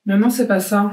Mais non, c'est pas ça.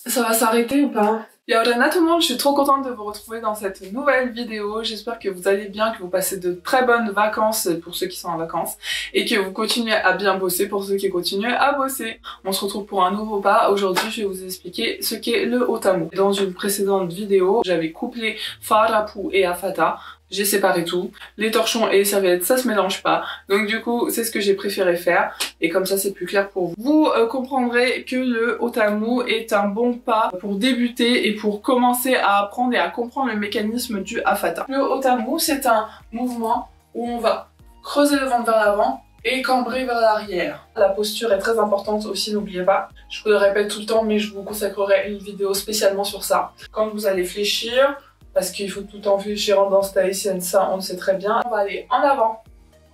Ça va s'arrêter ou pas? Yaorana tout le monde, je suis trop contente de vous retrouver dans cette nouvelle vidéo. J'espère que vous allez bien, que vous passez de très bonnes vacances pour ceux qui sont en vacances et que vous continuez à bien bosser pour ceux qui continuent à bosser. On se retrouve pour un nouveau pas. Aujourd'hui, je vais vous expliquer ce qu'est le Otamu. Dans une précédente vidéo, j'avais couplé Farapu et Afata. J'ai séparé tout. Les torchons et les serviettes, ça se mélange pas. Donc du coup, c'est ce que j'ai préféré faire. Et comme ça, c'est plus clair pour vous. Vous comprendrez que le Otamu est un bon pas pour débuter et pour commencer à apprendre et à comprendre le mécanisme du Afata. Le Otamu, c'est un mouvement où on va creuser le ventre vers l'avant et cambrer vers l'arrière. La posture est très importante aussi, n'oubliez pas. Je vous le répète tout le temps, mais je vous consacrerai une vidéo spécialement sur ça. Quand vous allez fléchir, parce qu'il faut tout le temps fléchir en danse tahitienne, ça on le sait très bien. On va aller en avant,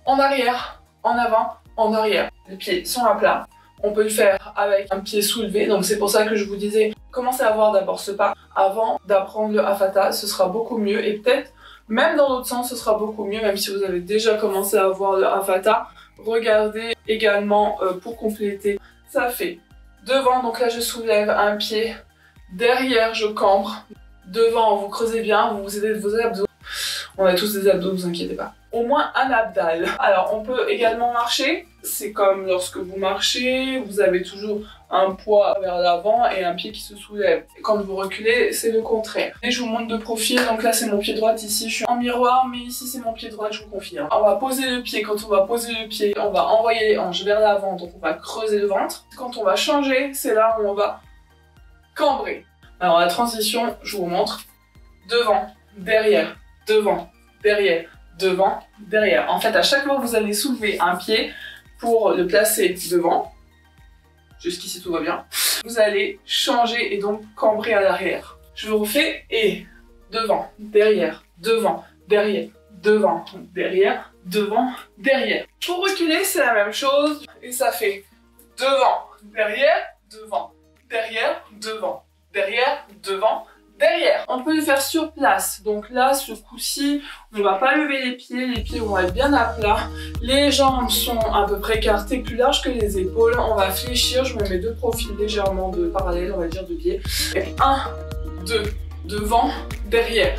en arrière, en avant, en arrière. Les pieds sont à plat. On peut le faire avec un pied soulevé, donc c'est pour ça que je vous disais, commencez à voir d'abord ce pas avant d'apprendre le Afata, ce sera beaucoup mieux. Et peut-être, même dans l'autre sens, ce sera beaucoup mieux, même si vous avez déjà commencé à voir le Afata. Regardez également pour compléter. Ça fait devant, donc là je soulève un pied, derrière je cambre. Devant, vous creusez bien, vous aidez vos abdos. On a tous des abdos, ne vous inquiétez pas. Au moins un abdal. Alors, on peut également marcher. C'est comme lorsque vous marchez, vous avez toujours un poids vers l'avant et un pied qui se soulève. Et quand vous reculez, c'est le contraire. Et je vous montre de profil. Donc là, c'est mon pied droit. Ici, je suis en miroir, mais ici, c'est mon pied droit, je vous confirme. On va poser le pied. Quand on va poser le pied, on va envoyer les hanches vers l'avant. Donc, on va creuser le ventre. Quand on va changer, c'est là où on va cambrer. Alors la transition, je vous montre. Devant, derrière, devant, derrière, devant, derrière. En fait, à chaque fois que vous allez soulever un pied pour le placer devant, jusqu'ici tout va bien, vous allez changer et donc cambrer à l'arrière. Je vous refais et devant, derrière, devant, derrière, devant, derrière, devant, derrière. Pour reculer, c'est la même chose et ça fait devant, derrière, devant, derrière, devant. Derrière, devant, derrière. On peut le faire sur place. Donc là, ce coup-ci, on ne va pas lever les pieds vont être bien à plat. Les jambes sont à peu près écartées, plus larges que les épaules. On va fléchir, je me mets deux profils légèrement de parallèle, on va dire de pied. Et 1, 2, devant, derrière,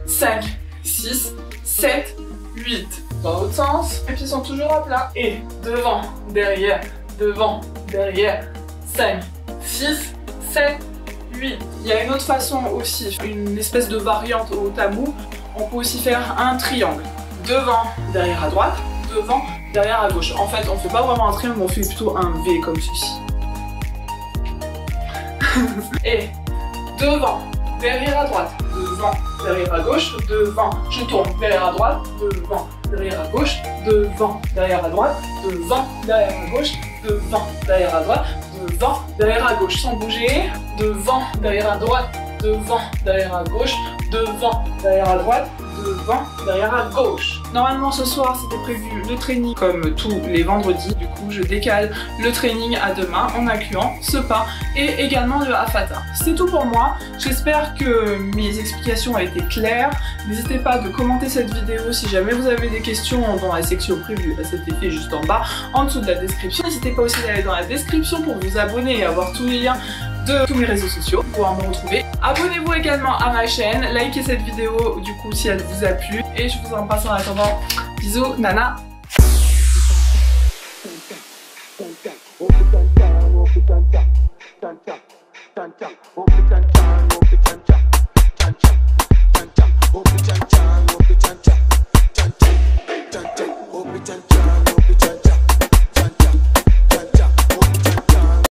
5, 6, 7, 8. Dans l'autre sens, les pieds sont toujours à plat. Et devant, derrière, 5, 6, 7, 8. Il y a une autre façon aussi, une espèce de variante au Otamu. On peut aussi faire un triangle. Devant, derrière à droite, devant, derrière à gauche. En fait, on fait pas vraiment un triangle, on fait plutôt un V comme ceci. Et devant, derrière à droite, devant, derrière à gauche, devant, je tourne, derrière à droite, devant, derrière à gauche, devant, derrière à droite, devant, derrière à gauche, devant, derrière à droite, devant, derrière à gauche, sans bouger, devant, derrière à droite, devant, derrière à gauche, devant, derrière à droite, devant, derrière à gauche. Normalement ce soir c'était prévu le training comme tous les vendredis, du coup je décale le training à demain en incluant ce pas et également le Afata. C'est tout pour moi, j'espère que mes explications ont été claires. N'hésitez pas de commenter cette vidéo si jamais vous avez des questions dans la section prévue à cet effet juste en bas, en dessous de la description. N'hésitez pas aussi d'aller dans la description pour vous abonner et avoir tous les liens de tous mes réseaux sociaux pour pouvoir me retrouver. Abonnez-vous également à ma chaîne, likez cette vidéo du coup si elle vous a plu et je vous en passe en attendant. Bisous, nana.